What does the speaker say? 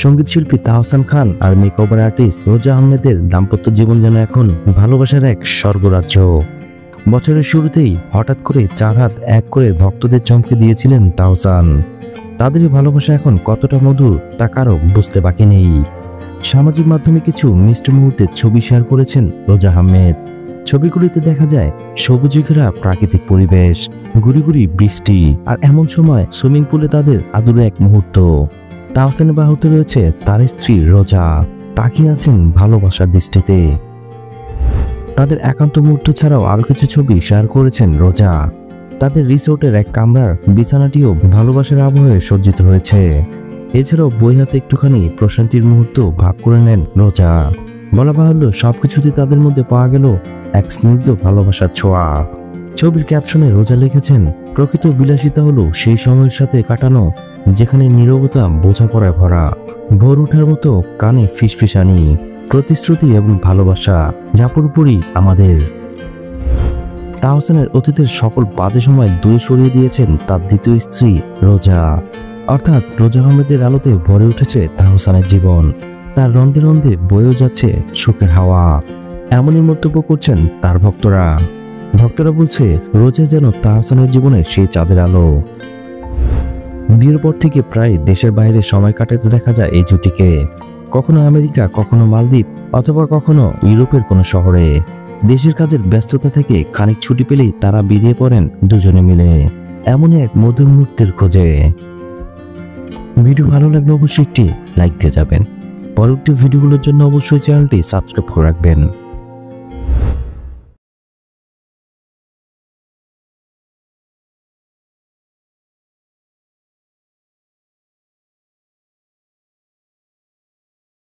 সঙ্গীত শিল্পী তাহসান খান আর makeover artist রোজা আহমেদের দাম্পত্য জীবন যেন এখন ভালোবাসার এক স্বর্গরাজ্য। বছরের শুরুতেই হঠাৎ করে 4 হাত এক করে ভক্তদের চমকে দিয়েছিলেন তাহসান। তাদের ভালোবাসা এখন কতটা মধুর তা কারো বুঝতে বাকি নেই। সামাজিক মাধ্যমে কিছু মিষ্টি মুহূর্তের ছবি শেয়ার করেছেন রোজা আহমেদ। ছবিগুলিতে দেখা যায় সবুজে ঘেরা প্রাকৃতিক পরিবেশ, গুড়ি গুড়ি বৃষ্টি, আর এমন সময় সুইমিং পুলে তাদের আদুরে এক মুহূর্ত। তাহসানের বাহুতে রয়েছে তার স্ত্রী রোজা, তাকিয়ে আছেন ভালোবাসার দৃষ্টিতে। তাদের একান্ত মুহূর্ত ছাড়াও আরো কিছু ছবি শেয়ার করেছেন রোজা। তাদের রিসোর্টের এক কামরার বিছানাটিও ভালোবাসার আবহে সজ্জিত হয়েছে। এছাড়াও বই হাতে একটুখানি প্রশান্তির মুহূর্ত ভাগ করে নেন রোজা। বলা বাহুল্য সবকিছুতে তাদের মধ্যে পাওয়া গেল এক স্নিগ্ধ ভালোবাসার ছোঁয়া। ছবির ক্যাপশনে রোজা লিখেছেন, প্রকৃত বিলাসিতা হলো সেই সময়ের সাথে কাটানো যেখানে নীরবতা বোঝাপড়ায় ভরা, ভোর ওঠার মতো কানে ফিসফিসানি, প্রতিশ্রুতি এবং ভালোবাসা যা পুরোপুরি আমাদের। তাহসানের অতীতের সকল বাজে সময় দূরে সরিয়ে দিয়েছেন তার দ্বিতীয় স্ত্রী রোজা। অর্থাৎ রোজা আহমেদের আলোতে ভরে উঠেছে তাহসানের জীবন। তার রন্ধে রন্ধে বয়েও যাচ্ছে সুখের হাওয়া, এমনই মন্তব্য করছেন তার ভক্তরা। বলছে রোজা যেন তাহসানের জীবনে সেই চাঁদের আলো। বিয়ের পর থেকে প্রায় দেশের বাইরে সময় কাটাতে দেখা যায় এই জুটিকে। কখনো আমেরিকা, কখনো মালদ্বীপ, অথবা কখনো ইউরোপের কোনো শহরে। দেশের কাজের ব্যস্ততা থেকে খানিক ছুটি পেলেই তারা বেরিয়ে পড়েন দুজনে মিলে এমনই এক মধুর মুহূর্তের খোঁজে। ভিডিও ভালো লাগলে অবশ্যই একটি লাইক দিয়ে যাবেন। পরবর্তী ভিডিওগুলোর জন্য অবশ্যই চ্যানেলটি সাবস্ক্রাইব করে রাখবেন।